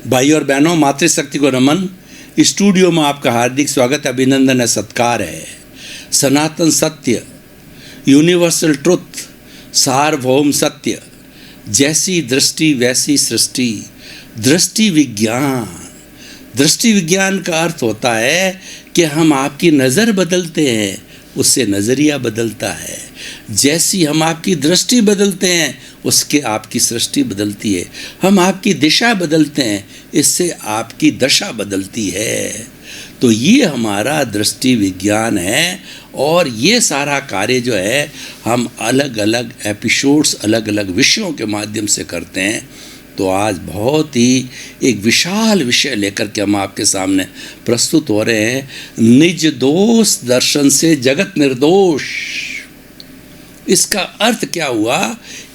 भाई और बहनों, मातृशक्ति को नमन। स्टूडियो में आपका हार्दिक स्वागत, अभिनंदन है, सत्कार है। सनातन सत्य, यूनिवर्सल ट्रुथ, सार्वभौम सत्य, जैसी दृष्टि वैसी सृष्टि, दृष्टि विज्ञान। दृष्टि विज्ञान का अर्थ होता है कि हम आपकी नज़र बदलते हैं, उससे नज़रिया बदलता है। जैसी हम आपकी दृष्टि बदलते हैं, उसके आपकी सृष्टि बदलती है। हम आपकी दिशा बदलते हैं, इससे आपकी दशा बदलती है। तो ये हमारा दृष्टि विज्ञान है। और ये सारा कार्य जो है हम अलग अलग एपिसोड्स, अलग अलग विषयों के माध्यम से करते हैं। तो आज बहुत ही एक विशाल विषय लेकर के हम आपके सामने प्रस्तुत हो रहे हैं। निज दोष दर्शन से जगत निर्दोष। इसका अर्थ क्या हुआ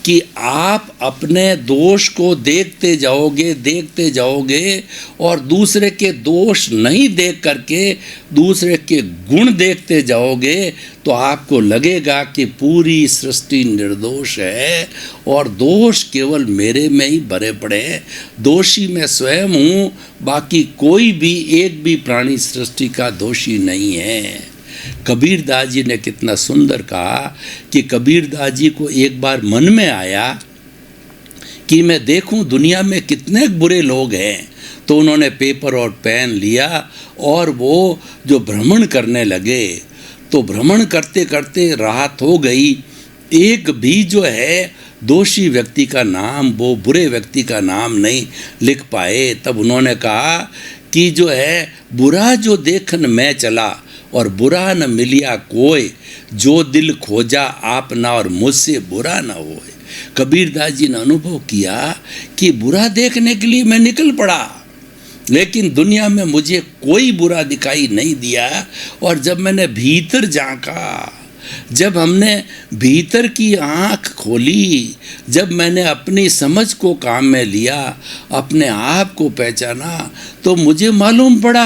कि आप अपने दोष को देखते जाओगे और दूसरे के दोष नहीं देख करके दूसरे के गुण देखते जाओगे, तो आपको लगेगा कि पूरी सृष्टि निर्दोष है और दोष केवल मेरे में ही भरे पड़े हैं। दोषी मैं स्वयं हूँ, बाकी कोई भी एक भी प्राणी सृष्टि का दोषी नहीं है। कबीरदास जी ने कितना सुंदर कहा कि कबीरदास जी को एक बार मन में आया कि मैं देखूं दुनिया में कितने बुरे लोग हैं। तो उन्होंने पेपर और पेन लिया और वो जो भ्रमण करने लगे। तो भ्रमण करते करते राहत हो गई। एक भी जो है दोषी व्यक्ति का नाम, वो बुरे व्यक्ति का नाम नहीं लिख पाए। तब उन्होंने कहा कि जो है बुरा जो देखन मैं चला और बुरा न मिलिया कोई, जो दिल खोजा आप ना और मुझसे बुरा न होए। कबीरदास जी ने अनुभव किया कि बुरा देखने के लिए मैं निकल पड़ा, लेकिन दुनिया में मुझे कोई बुरा दिखाई नहीं दिया। और जब मैंने भीतर झांका, जब हमने भीतर की आँख खोली, जब मैंने अपनी समझ को काम में लिया, अपने आप को पहचाना, तो मुझे मालूम पड़ा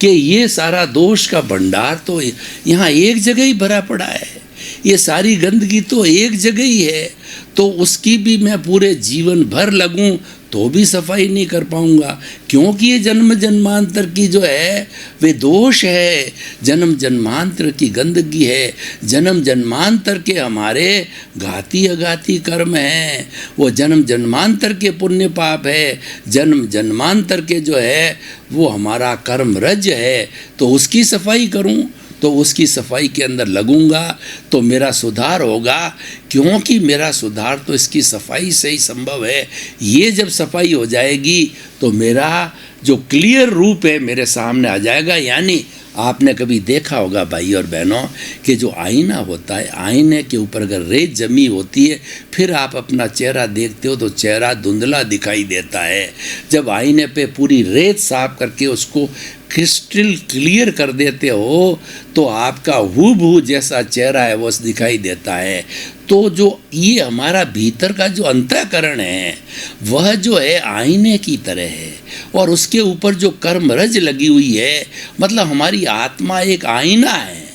कि ये सारा दोष का भंडार तो यहाँ एक जगह ही भरा पड़ा है। ये सारी गंदगी तो एक जगह ही है। तो उसकी भी मैं पूरे जीवन भर लगूं तो भी सफाई नहीं कर पाऊंगा, क्योंकि ये जन्म जन्मांतर की जो है वे दोष है, जन्म जन्मांतर की गंदगी है, जन्म जन्मांतर के हमारे घाती अघाती कर्म हैं, वो जन्म जन्मांतर के पुण्य पाप है, जन्म जन्मांतर के जो है वो हमारा कर्म रज है। तो उसकी सफाई करूं, तो उसकी सफाई के अंदर लगूंगा तो मेरा सुधार होगा, क्योंकि मेरा सुधार तो इसकी सफाई से ही संभव है। ये जब सफाई हो जाएगी तो मेरा जो क्लियर रूप है मेरे सामने आ जाएगा। यानी आपने कभी देखा होगा भाई और बहनों कि जो आईना होता है, आईने के ऊपर अगर रेत जमी होती है, फिर आप अपना चेहरा देखते हो तो चेहरा धुंधला दिखाई देता है। जब आईने पे पूरी रेत साफ करके उसको क्रिस्टल क्लियर कर देते हो तो आपका हूबहू जैसा चेहरा है वो दिखाई देता है। तो जो ये हमारा भीतर का जो अंतःकरण है वह जो है आईने की तरह है, और उसके ऊपर जो कर्म रज लगी हुई है, मतलब हमारी आत्मा एक आईना है,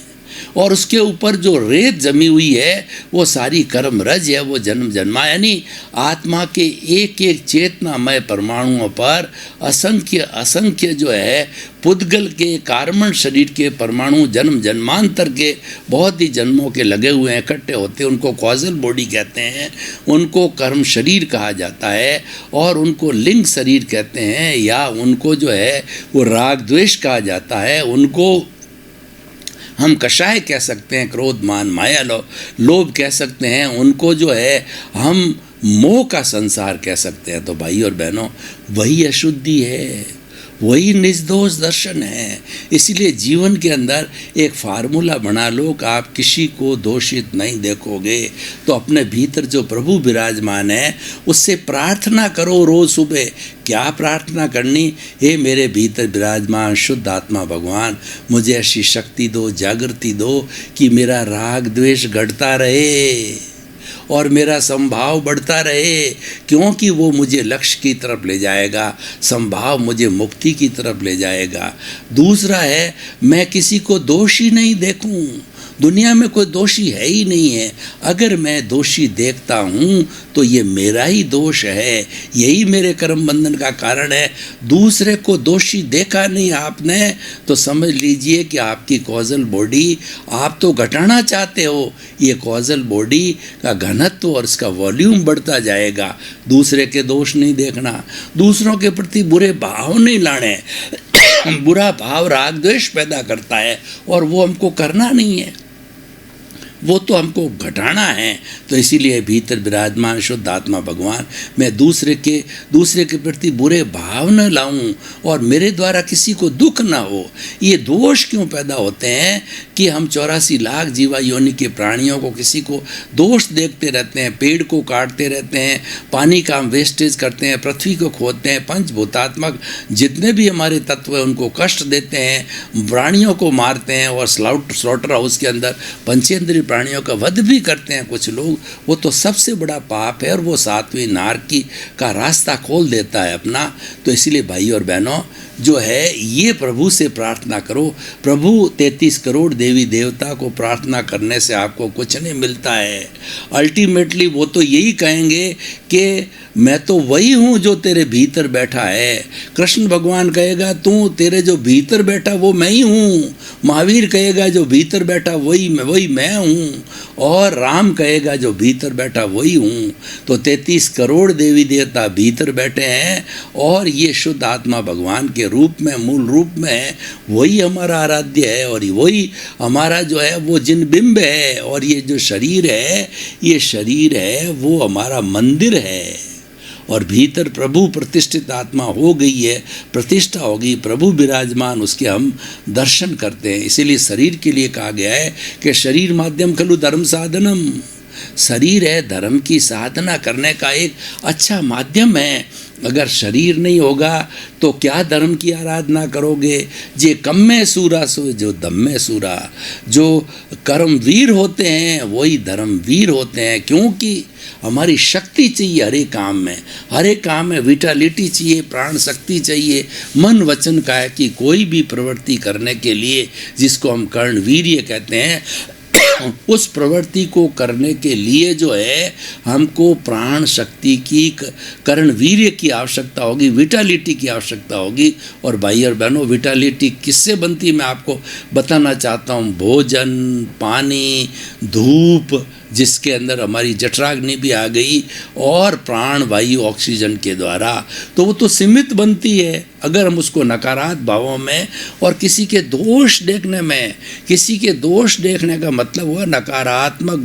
और उसके ऊपर जो रेत जमी हुई है वो सारी कर्म रज है, वो जन्म जन्मा। यानी आत्मा के एक एक चेतनामय परमाणुओं पर असंख्य असंख्य जो है पुद्गल के कार्बन शरीर के परमाणु जन्म जन्मांतर के बहुत ही जन्मों के लगे हुए हैं, इकट्ठे होते हैं। उनको कॉजल बॉडी कहते हैं, उनको कर्म शरीर कहा जाता है, और उनको लिंग शरीर कहते हैं, या उनको जो है वो राग द्वेष कहा जाता है। उनको हम कषाय कह सकते हैं, क्रोध मान माया लोभ कह सकते हैं। उनको जो है हम मोह का संसार कह सकते हैं। तो भाई और बहनों, वही अशुद्धि है, वही निर्दोष दर्शन है। इसलिए जीवन के अंदर एक फार्मूला बना लो कि आप किसी को दोषित नहीं देखोगे। तो अपने भीतर जो प्रभु विराजमान है उससे प्रार्थना करो रोज़ सुबह। क्या प्रार्थना करनी? हे मेरे भीतर विराजमान शुद्ध आत्मा भगवान, मुझे ऐसी शक्ति दो, जागृति दो कि मेरा राग द्वेष घटता रहे और मेरा संभाव बढ़ता रहे, क्योंकि वो मुझे लक्ष्य की तरफ ले जाएगा, संभाव मुझे मुक्ति की तरफ ले जाएगा। दूसरा है, मैं किसी को दोषी नहीं देखूं, दुनिया में कोई दोषी है ही नहीं है। अगर मैं दोषी देखता हूँ तो ये मेरा ही दोष है, यही मेरे कर्म बंधन का कारण है। दूसरे को दोषी देखा नहीं आपने तो समझ लीजिए कि आपकी कॉजल बॉडी आप तो घटाना चाहते हो, ये कॉजल बॉडी का घनत्व और इसका वॉल्यूम बढ़ता जाएगा। दूसरे के दोष नहीं देखना, दूसरों के प्रति बुरे भाव नहीं लाने। बुरा भाव राग द्वेष पैदा करता है और वो हमको करना नहीं है, वो तो हमको घटाना है। तो इसीलिए भीतर विराजमान शुद्ध आत्मा भगवान, मैं दूसरे के प्रति बुरे भाव न लाऊं और मेरे द्वारा किसी को दुख ना हो। ये दोष क्यों पैदा होते हैं कि हम 84 लाख जीवा योनि के प्राणियों को किसी को दोष देखते रहते हैं, पेड़ को काटते रहते हैं, पानी का हम वेस्टेज करते हैं, पृथ्वी को खोदते हैं, पंचभूतात्मक जितने भी हमारे तत्व हैं उनको कष्ट देते हैं, प्राणियों को मारते हैं और स्लॉटर हाउस के अंदर पंचेंद्रिय प्राणियों का वध भी करते हैं कुछ लोग। वो तो सबसे बड़ा पाप है और वो 7वीं नारकी का रास्ता खोल देता है अपना। तो इसलिए भाई और बहनों जो है ये प्रभु से प्रार्थना करो। प्रभु 33 करोड़ देवी देवता को प्रार्थना करने से आपको कुछ नहीं मिलता है। अल्टीमेटली वो तो यही कहेंगे कि मैं तो वही हूँ जो तेरे भीतर बैठा है। कृष्ण भगवान कहेगा तू तेरे जो भीतर बैठा वो मैं ही हूँ। महावीर कहेगा जो भीतर बैठा वही मैं हूँ। और राम कहेगा जो भीतर बैठा वही हूँ। तो 33 करोड़ देवी देवता भीतर बैठे हैं और ये शुद्ध आत्मा भगवान के रूप में, मूल रूप में है। वही हमारा आराध्य है और वही हमारा जो है वो जिन बिंब है। और ये जो शरीर है, ये शरीर है वो हमारा मंदिर है। और भीतर प्रभु प्रतिष्ठित आत्मा हो गई है, प्रतिष्ठा होगी, प्रभु विराजमान, उसके हम दर्शन करते हैं। इसीलिए शरीर के लिए कहा गया है कि शरीर माध्यम खलु धर्म साधनम। शरीर है धर्म की साधना करने का एक अच्छा माध्यम है। अगर शरीर नहीं होगा तो क्या धर्म की आराधना करोगे। जे कम में सूरा सो जो दम में सूरा। जो कर्मवीर होते हैं वही धर्मवीर होते हैं, क्योंकि हमारी शक्ति चाहिए हर एक काम में विटालिटी चाहिए, प्राण शक्ति चाहिए, मन वचन का है कि कोई भी प्रवृत्ति करने के लिए, जिसको हम कर्णवीर्य कहते हैं, उस प्रवृत्ति को करने के लिए जो है हमको प्राण शक्ति की, कर्ण वीर्य की आवश्यकता होगी, विटालिटी की आवश्यकता होगी। और भाई और बहनों विटालिटी किससे बनती मैं आपको बताना चाहता हूँ। भोजन, पानी, धूप, जिसके अंदर हमारी जठराग्नि भी आ गई, और प्राण वायु ऑक्सीजन के द्वारा, तो वो तो सीमित बनती है। अगर हम उसको नकारात्मक भावों में और किसी के दोष देखने में, किसी के दोष देखने का मतलब हुआ नकारात्मक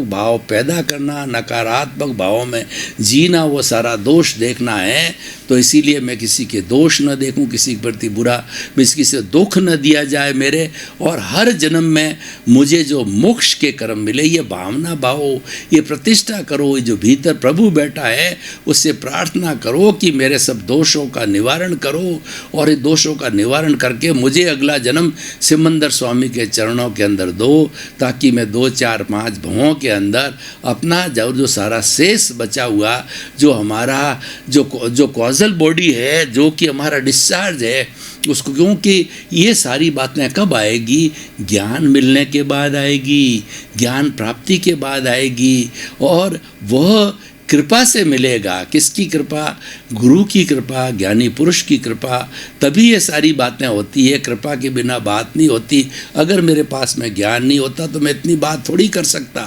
भाव पैदा करना, नकारात्मक भावों में जीना, वो सारा दोष देखना है। तो इसीलिए मैं किसी के दोष न देखूं, किसी के प्रति बुरा, किसी से दुख न दिया जाए मेरे, और हर जन्म में मुझे जो मोक्ष के कर्म मिले, ये भावना भावो, ये प्रतिष्ठा करो। ये जो भीतर प्रभु बैठा है उससे प्रार्थना करो कि मेरे सब दोषों का निवारण करो, और ये दोषों का निवारण करके मुझे अगला जन्म सिमंदर स्वामी के चरणों के अंदर दो, ताकि मैं 2, 4, 5 भवों के अंदर अपना जो सारा शेष बचा हुआ, जो हमारा जो कॉजल बॉडी है, जो कि हमारा डिस्चार्ज है उसको, क्योंकि ये सारी बातें कब आएगी, ज्ञान मिलने के बाद आएगी, ज्ञान प्राप्ति के बाद आएगी, और वह कृपा से मिलेगा। किसकी कृपा? गुरु की कृपा, ज्ञानी पुरुष की कृपा, तभी ये सारी बातें होती है। कृपा के बिना बात नहीं होती। अगर मेरे पास में ज्ञान नहीं होता तो मैं इतनी बात थोड़ी कर सकता।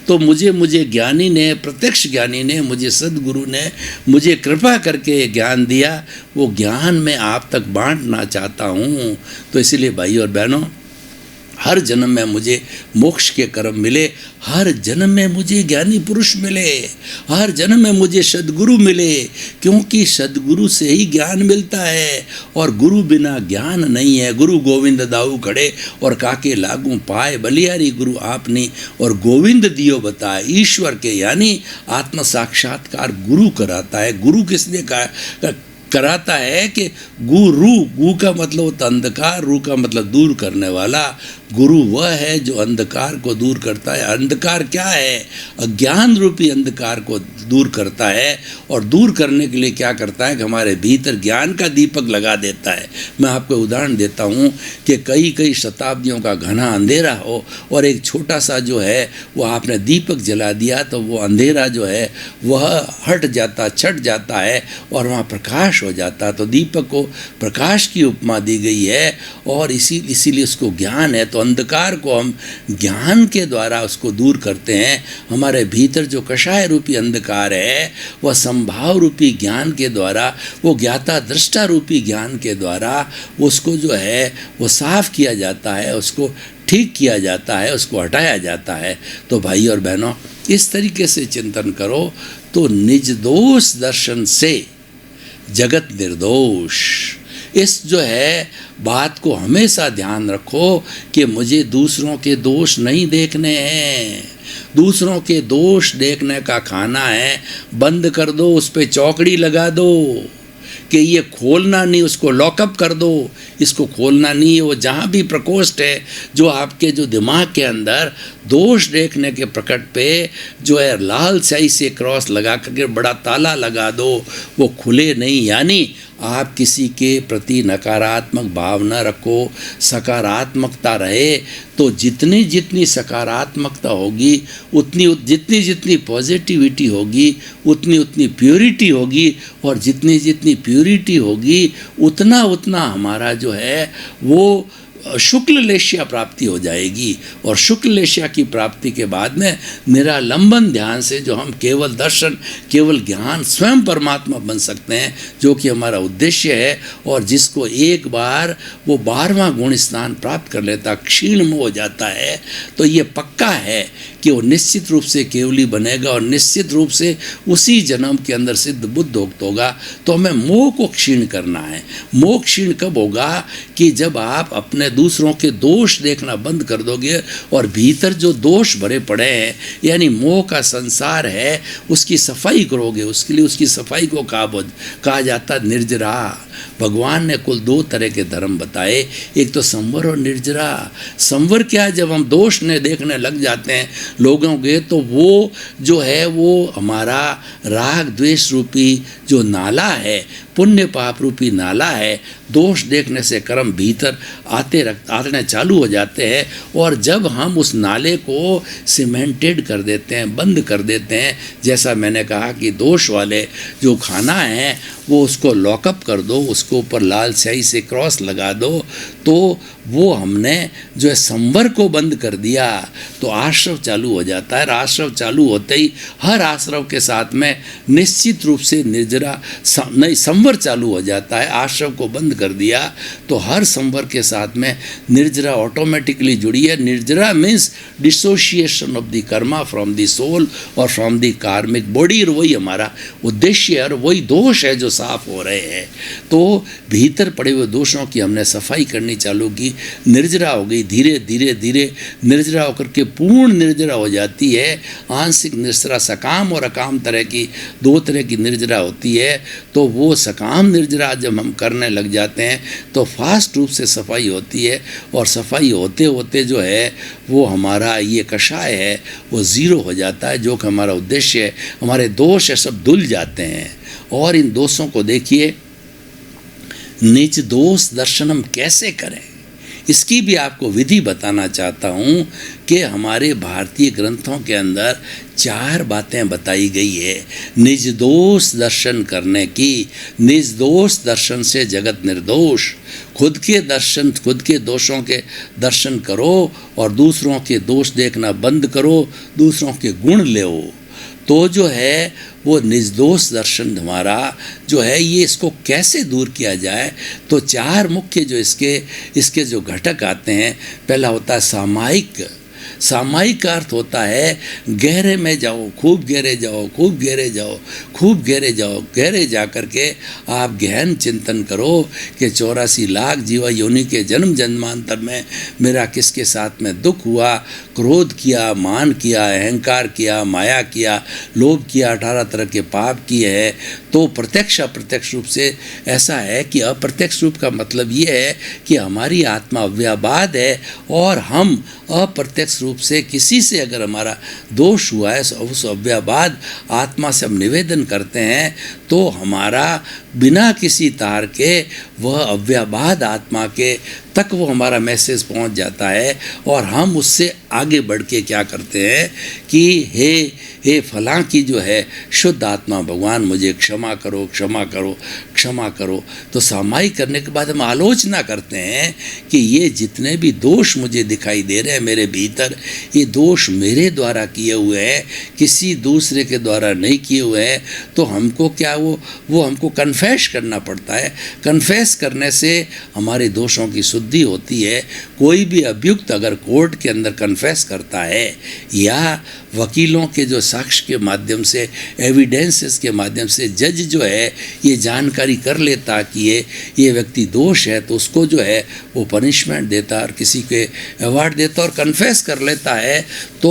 तो मुझे ज्ञानी ने, प्रत्यक्ष ज्ञानी ने, मुझे सद्गुरु ने मुझे कृपा करके ज्ञान दिया, वो ज्ञान मैं आप तक बांटना चाहता हूँ। तो इसीलिए भाई और बहनों, हर जन्म में मुझे मोक्ष के कर्म मिले, हर जन्म में मुझे ज्ञानी पुरुष मिले, हर जन्म में मुझे सद्गुरु मिले, क्योंकि सद्गुरु से ही ज्ञान मिलता है, और गुरु बिना ज्ञान नहीं है। गुरु गोविंद दाऊ खड़े और काके लागू पाए, बलिहारी गुरु आपने और गोविंद दियो बताए। ईश्वर के यानी आत्म साक्षात्कार गुरु कराता है। गुरु किसने कराता है कि गुरु, गु का मतलब होता है अंधकार, रू का मतलब दूर करने वाला। गुरु वह है जो अंधकार को दूर करता है। अंधकार क्या है? अज्ञान रूपी अंधकार को दूर करता है। और दूर करने के लिए क्या करता है कि हमारे भीतर ज्ञान का दीपक लगा देता है। मैं आपको उदाहरण देता हूँ कि कई कई शताब्दियों का घना अंधेरा हो और एक छोटा सा जो है वो आपने दीपक जला दिया तो वो अंधेरा जो है वह हट जाता, छट जाता है और वहाँ प्रकाश हो जाता। तो दीपक को प्रकाश की उपमा दी गई है और इसीलिए उसको ज्ञान है। तो अंधकार को हम ज्ञान के द्वारा उसको दूर करते हैं। हमारे भीतर जो कषाय रूपी अंधकार है वह संभाव रूपी ज्ञान के द्वारा, वो ज्ञाता दृष्टा रूपी ज्ञान के द्वारा उसको जो है वो साफ किया जाता है, उसको ठीक किया जाता है, उसको हटाया जाता है। तो भाई और बहनों, इस तरीके से चिंतन करो तो निज दोष दर्शन से जगत निर्दोष। इस जो है बात को हमेशा ध्यान रखो कि मुझे दूसरों के दोष नहीं देखने हैं। दूसरों के दोष देखने का खाना है, बंद कर दो, उस पर चौकड़ी लगा दो कि ये खोलना नहीं, उसको लॉकअप कर दो, इसको खोलना नहीं है। वो जहाँ भी प्रकोष्ठ है जो आपके जो दिमाग के अंदर दोष देखने के प्रकट पे जो है लाल स्याही से क्रॉस लगा करके बड़ा ताला लगा दो, वो खुले नहीं। यानी आप किसी के प्रति नकारात्मक भाव न रखो, सकारात्मकता रहे। तो जितनी जितनी सकारात्मकता होगी, उतनी जितनी पॉजिटिविटी होगी, उतनी उतनी प्योरिटी होगी, और जितनी जितनी प्योरिटी होगी उतना उतना हमारा जो है वो शुक्ल लेशिया प्राप्ति हो जाएगी। और शुक्ल लेशिया की प्राप्ति के बाद में निरालंबन ध्यान से जो हम केवल दर्शन, केवल ज्ञान, स्वयं परमात्मा बन सकते हैं, जो कि हमारा उद्देश्य है। और जिसको एक बार वो 12वां गुण स्नान प्राप्त कर लेता, क्षीण में हो जाता है, तो ये पक्का है कि वो निश्चित रूप से केवली बनेगा और निश्चित रूप से उसी जन्म के अंदर सिद्ध बुद्ध होगा। तो हमें मोह को क्षीण करना है। मोह क्षीण कब होगा? कि जब आप अपने दूसरों के दोष देखना बंद कर दोगे और भीतर जो दोष भरे पड़े हैं, यानी मोह का संसार है, उसकी सफाई करोगे। उसके लिए उसकी सफाई को कहा जाता निर्जरा। भगवान ने कुल 2 तरह के धर्म बताए, एक तो संवर और निर्जरा। संवर क्या है? जब हम दोष ने देखने लग जाते हैं लोगों के, तो वो जो है वो हमारा राग द्वेष रूपी जो नाला है, पुण्य पाप रूपी नाला है, दोष देखने से कर्म भीतर आने चालू हो जाते हैं। और जब हम उस नाले को सीमेंटेड कर देते हैं, बंद कर देते हैं, जैसा मैंने कहा कि दोष वाले जो खाना है वो उसको लॉकअप कर दो, उसको ऊपर लाल स्याही से क्रॉस लगा दो, तो वो हमने जो है संवर को बंद कर दिया तो आश्रव चालू हो जाता है। आश्रव चालू होते ही हर आश्रव के साथ में निश्चित रूप से निर्जरा नहीं संवर चालू हो जाता है। आश्रव को बंद कर दिया तो हर संवर के साथ में निर्जरा ऑटोमेटिकली जुड़ी है। Nirjara means dissociation of the karma from the soul और फ्रॉम द कार्मिक बॉडी। और वही हमारा उद्देश्य है और वही दोष है जो साफ हो रहे हैं। तो भीतर पड़े हुए दोषों की हमने सफाई करनी चालू की, निर्जरा हो गई। धीरे धीरे धीरे निर्जरा होकर के पूर्ण निर्जरा हो जाती है। आंशिक निर्जरा सकाम और अकाम तरह की 2 तरह की निर्जरा होती है। तो वो सकाम निर्जरा जब हम करने लग जाते हैं तो फास्ट रूप से सफाई होती है और सफाई होते होते जो है वो हमारा ये कषाय है वो ज़ीरो हो जाता है, जो कि हमारा उद्देश्य है। हमारे दोष है सब धुल जाते हैं। और इन दोषों को देखिए, निज दोष दर्शनम कैसे करें, इसकी भी आपको विधि बताना चाहता हूँ कि हमारे भारतीय ग्रंथों के अंदर 4 बातें बताई गई है निज दोष दर्शन करने की। निज दोष दर्शन से जगत निर्दोष। खुद के दर्शन, खुद के दोषों के दर्शन करो और दूसरों के दोष देखना बंद करो, दूसरों के गुण लो। तो जो है वो निर्दोष दर्शन हमारा जो है ये इसको कैसे दूर किया जाए, तो 4 मुख्य जो इसके जो घटक आते हैं। पहला होता है सामायिक। सामायिक का अर्थ होता है गहरे में जाओ, खूब गहरे जाओ, खूब गहरे जाओ, खूब गहरे जाओ। गहरे जा कर के आप गहन चिंतन करो कि 84 लाख जीवा योनि के जन्म जन्मांतर में मेरा किसके साथ में दुख हुआ, क्रोध किया, मान किया, अहंकार किया, माया किया, लोभ किया, 18 तरह के पाप किए हैं, तो प्रत्यक्ष अप्रत्यक्ष रूप से ऐसा है कि अप्रत्यक्ष रूप का मतलब ये है कि हमारी आत्मा अव्ययवाद है और हम अप्रत्यक्ष रूप से किसी से अगर हमारा दोष हुआ है उस अव्ययवाद आत्मा से हम निवेदन करते हैं तो हमारा बिना किसी तार के वह अव्ययवाद आत्मा के तक वो हमारा मैसेज पहुंच जाता है और हम उससे आगे बढ़ के क्या करते हैं कि हे फलां की जो है शुद्ध आत्मा भगवान मुझे क्षमा करो, क्षमा करो, क्षमा करो। तो सामायिक करने के बाद हम आलोचना करते हैं कि ये जितने भी दोष मुझे दिखाई दे रहे हैं मेरे भीतर, ये दोष मेरे द्वारा किए हुए हैं, किसी दूसरे के द्वारा नहीं किए हुए हैं। तो हमको क्या वो हमको कन्फेस करना पड़ता है। कन्फेस करने से हमारे दोषों की शुद्धि होती है। कोई भी अभियुक्त अगर कोर्ट के अंदर कन्फेस करता है या वकीलों के जो साक्ष्य के माध्यम से, एविडेंसेस के माध्यम से जज जो है ये जानकारी कर लेता कि ये व्यक्ति दोष है, तो उसको जो है वो पनिशमेंट देता और किसी के अवार्ड देता और कन्फेस कर लेता है, तो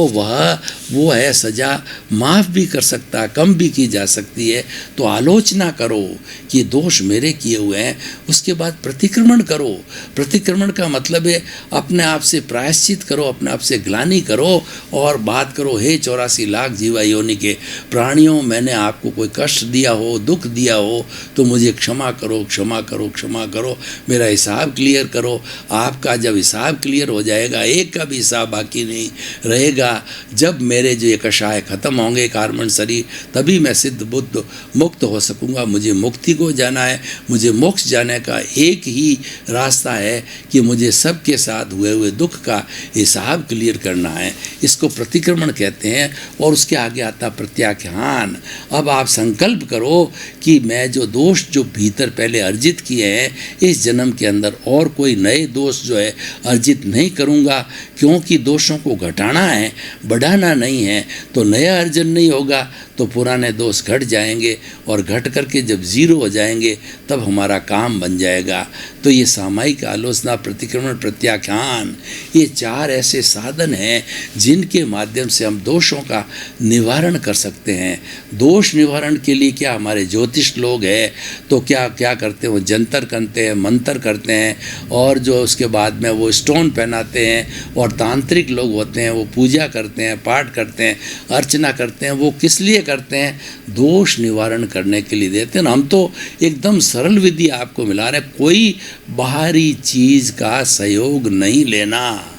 वो है सज़ा माफ़ भी कर सकता, कम भी की जा सकती है। तो आलोचना करो कि दोष मेरे किए हुए हैं, उसके बाद प्रतिक्रमण करो। प्रतिक्रमण का मतलब है अपने आप से प्रायश्चित करो, अपने आप से ग्लानि करो और बात करो, हे 84 लाख जीवा योनि के प्राणियों, मैंने आपको कोई कष्ट दिया हो, दुख दिया हो तो मुझे क्षमा करो, क्षमा करो, क्षमा करो, मेरा हिसाब क्लियर करो। आपका जब हिसाब क्लियर हो जाएगा, एक का भी हिसाब बाकी नहीं रहेगा। जब मेरे जो ये कषाय खत्म होंगे, कार्बन शरीर, तभी मैं सिद्ध बुद्ध मुक्त हो सकूँगा। मुझे मुक्ति को जाना है, मुझे मोक्ष जाने का एक ही रास्ता है कि मुझे सबके साथ हुए दुख का हिसाब क्लियर करना है। इसको प्रतिक्रमण कहते हैं। और उसके आगे आता प्रत्याख्यान। अब आप संकल्प करो कि मैं जो दोष जो भीतर पहले अर्जित किए हैं, इस जन्म के अंदर और कोई नए दोष जो है अर्जित नहीं करूँगा, क्योंकि दोषों को घटाना है, बढ़ाना नहीं है। तो नया अर्जन नहीं होगा तो पुराने दोष घट जाएंगे और घट करके जब जीरो हो जाएंगे तब हमारा काम बन जाएगा। तो ये सामायिक आलोचना, प्रतिक्रमण, प्रत्याख्यान, ये 4 ऐसे साधन हैं जिनके माध्यम से हम दोषों का निवारण कर सकते हैं। दोष निवारण के लिए क्या हमारे ज्योतिष लोग हैं तो क्या करते हैं, वो जंतर करते हैं, मंत्र करते हैं और जो उसके बाद में वो स्टोन पहनाते हैं। और तांत्रिक लोग होते हैं, वो पूजा करते हैं, पाठ करते हैं, अर्चना करते हैं। वो किस लिए करते हैं? दोष निवारण करने के लिए देते हैं। हम तो एकदम सरल विधि आपको मिला रहे हैं, कोई बाहरी चीज़ का सहयोग नहीं लेना।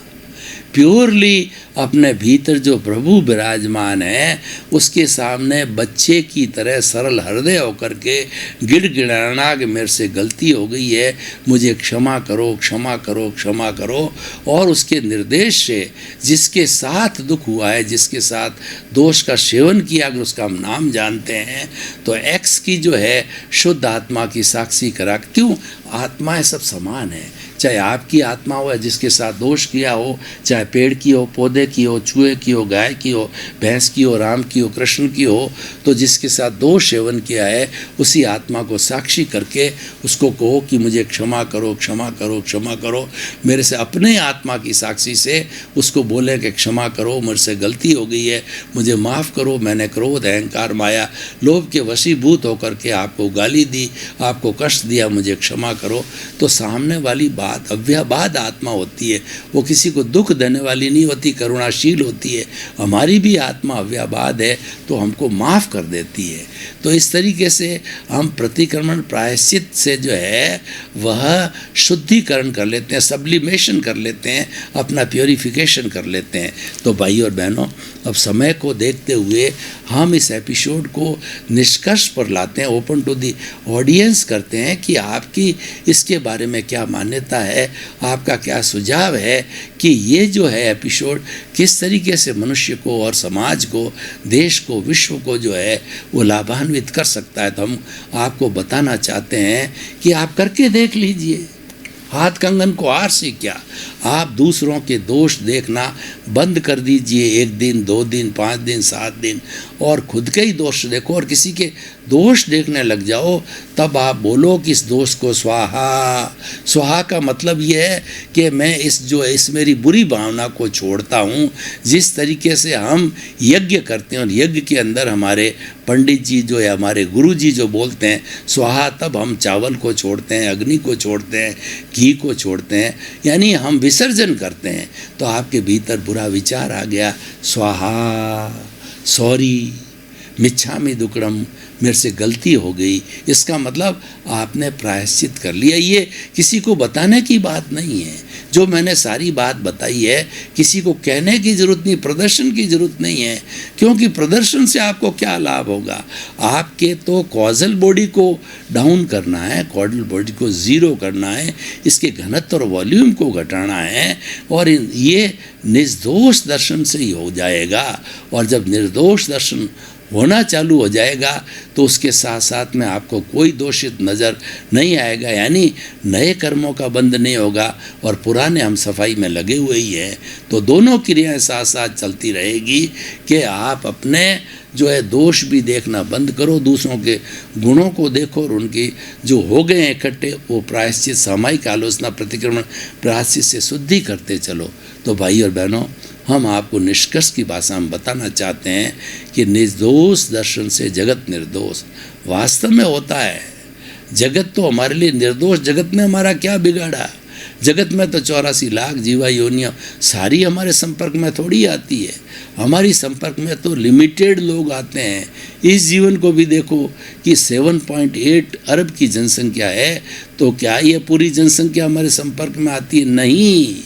प्योरली अपने भीतर जो प्रभु विराजमान है उसके सामने बच्चे की तरह सरल हृदय होकर के गिड़गिड़ाना कि मेरे से गलती हो गई है, मुझे क्षमा करो, क्षमा करो, क्षमा करो। और उसके निर्देश से जिसके साथ दुख हुआ है, जिसके साथ दोष का सेवन किया, अगर उसका हम नाम जानते हैं तो एक्स की जो है शुद्ध आत्मा की साक्षी करा। क्यों? आत्माएं सब समान है। चाहे आपकी आत्मा हो या जिसके साथ दोष किया हो, चाहे पेड़ की हो, पौधे की हो, चूहे की हो, गाय की हो, भैंस की हो, राम की हो, कृष्ण की हो, तो जिसके साथ दोष सेवन किया है उसी आत्मा को साक्षी करके उसको कहो कि मुझे क्षमा करो, क्षमा करो, क्षमा करो। मेरे से अपने आत्मा की साक्षी से उसको बोले कि क्षमा करो, मुझ से गलती हो गई है, मुझे माफ़ करो, मैंने क्रोध, अहंकार, माया, लोभ के वशीभूत होकर के आपको गाली दी, आपको कष्ट दिया, मुझे क्षमा करो। तो सामने वाली बात अव्ययवाद आत्मा होती है, वो किसी को दुख देने वाली नहीं होती, करुणाशील होती है। हमारी भी आत्मा अव्ययवाद है तो हमको माफ़ कर देती है। तो इस तरीके से हम प्रतिक्रमण प्रायश्चित से जो है वह शुद्धिकरण कर लेते हैं, सब्लिमेशन कर लेते हैं, अपना प्योरिफिकेशन कर लेते हैं। तो भाई और बहनों, अब समय को देखते हुए हम इस एपिसोड को निष्कर्ष पर लाते हैं, ओपन टू दी ऑडियंस करते हैं कि आपकी इसके बारे में क्या मान्यता है, आपका क्या सुझाव है कि ये जो है एपिसोड किस तरीके से मनुष्य को और समाज को, देश को, विश्व को जो है वो लाभान्वित कर सकता है। तो हम आपको बताना चाहते हैं कि आप करके देख लीजिए। हाथ कंगन को हार से क्या, आप दूसरों के दोष देखना बंद कर दीजिए। 1 दिन, 2 दिन, 5 दिन, 7 दिन, और खुद के ही दोष देखो और किसी के दोष देखने लग जाओ, तब आप बोलो कि इस दोष को स्वाहा। स्वाहा का मतलब ये है कि मैं इस मेरी बुरी भावना को छोड़ता हूँ। जिस तरीके से हम यज्ञ करते हैं और यज्ञ के अंदर हमारे पंडित जी जो है, हमारे गुरु जी जो बोलते हैं स्वाहा, तब हम चावल को छोड़ते हैं, अग्नि को छोड़ते हैं, घी को छोड़ते हैं, यानी हम विसर्जन करते हैं। तो आपके भीतर बुरा विचार आ गया, स्वाहा, सॉरी, मिच्छामि दुक्कडम, मेरे से गलती हो गई, इसका मतलब आपने प्रायश्चित कर लिया। ये किसी को बताने की बात नहीं है, जो मैंने सारी बात बताई है किसी को कहने की ज़रूरत नहीं, प्रदर्शन की ज़रूरत नहीं है, क्योंकि प्रदर्शन से आपको क्या लाभ होगा। आपके तो कॉजल बॉडी को डाउन करना है, कॉजल बॉडी को ज़ीरो करना है, इसके घनत्व और वॉल्यूम को घटाना है, और ये निर्दोष दर्शन से ही हो जाएगा। और जब निर्दोष दर्शन होना चालू हो जाएगा तो उसके साथ साथ में आपको कोई दोषित नज़र नहीं आएगा, यानी नए कर्मों का बंध नहीं होगा और पुराने हम सफाई में लगे हुए ही हैं। तो दोनों क्रियाएं साथ साथ चलती रहेगी कि आप अपने जो है दोष भी देखना बंद करो, दूसरों के गुणों को देखो और उनकी जो हो गए हैं इकट्ठे वो प्रायश्चित, सामायिक आलोचना, प्रतिक्रमण, प्रायश्चित से शुद्धि करते चलो। तो भाई और बहनों, हम आपको निष्कर्ष की भाषा में बताना चाहते हैं कि निर्दोष दर्शन से जगत निर्दोष वास्तव में होता है। जगत तो हमारे लिए निर्दोष, जगत में हमारा क्या बिगाड़ा। जगत में तो 84 लाख जीवा योनियाँ सारी हमारे संपर्क में थोड़ी आती है, हमारी संपर्क में तो लिमिटेड लोग आते हैं। इस जीवन को भी देखो कि 7.8 अरब की जनसंख्या है, तो क्या ये पूरी जनसंख्या हमारे संपर्क में आती है? नहीं,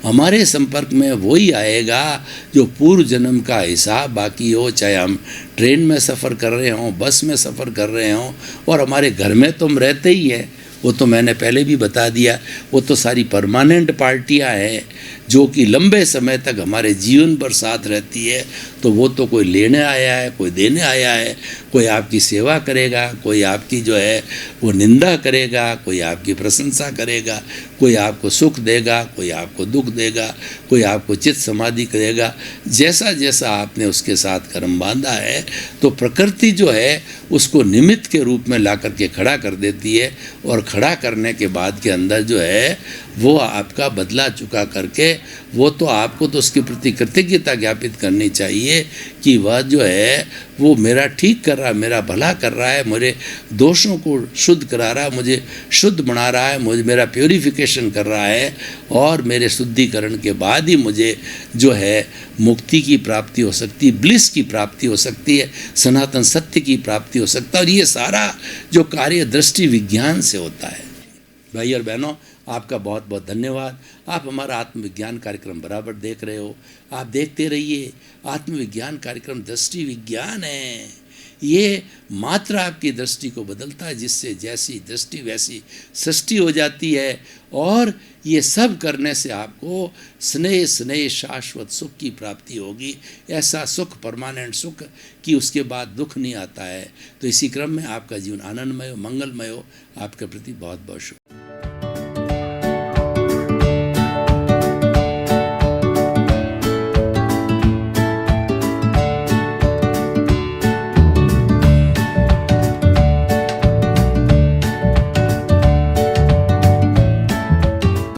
हमारे संपर्क में वही आएगा जो पूर्व जन्म का हिसाब बाकी हो, चाहे हम ट्रेन में सफ़र कर रहे हों, बस में सफ़र कर रहे हों, और हमारे घर में तो हम रहते ही हैं। वो तो मैंने पहले भी बता दिया, वो तो सारी परमानेंट पार्टियां हैं जो कि लंबे समय तक हमारे जीवन भर साथ रहती है। तो वो तो कोई लेने आया है, कोई देने आया है, कोई आपकी सेवा करेगा, कोई आपकी जो है वो निंदा करेगा, कोई आपकी प्रशंसा करेगा, कोई आपको सुख देगा, कोई आपको दुख देगा, कोई आपको चित्त समाधि करेगा। जैसा जैसा आपने उसके साथ कर्म बांधा है, तो प्रकृति जो है उसको निमित्त के रूप में ला करके खड़ा कर देती है, और खड़ा करने के बाद के अंदर जो है वो आपका बदला चुका करके, वो तो आपको तो उसके प्रति कृतज्ञता ज्ञापित करनी चाहिए कि वह जो है वो मेरा ठीक कर रहा है, मेरा भला कर रहा है, मेरे दोषों को शुद्ध करा रहा है, मुझे शुद्ध बना रहा है, मुझे मेरा प्योरीफिकेशन कर रहा है, और मेरे शुद्धिकरण के बाद ही मुझे जो है मुक्ति की प्राप्ति हो सकती है, ब्लिस की प्राप्ति हो सकती है, सनातन सत्य की प्राप्ति हो सकता है। और ये सारा जो कार्य दृष्टि विज्ञान से होता है। भाई और बहनों, आपका बहुत बहुत धन्यवाद। आप हमारा आत्मविज्ञान कार्यक्रम बराबर देख रहे हो, आप देखते रहिए। आत्मविज्ञान कार्यक्रम दृष्टि विज्ञान है, ये मात्र आपकी दृष्टि को बदलता है, जिससे जैसी दृष्टि वैसी सृष्टि हो जाती है। और ये सब करने से आपको स्नेह स्नेह शाश्वत सुख की प्राप्ति होगी, ऐसा सुख, परमानेंट सुख कि उसके बाद दुख नहीं आता है। तो इसी क्रम में आपका जीवन आनंदमय हो, मंगलमय हो। आपके प्रति बहुत बहुत शुभ।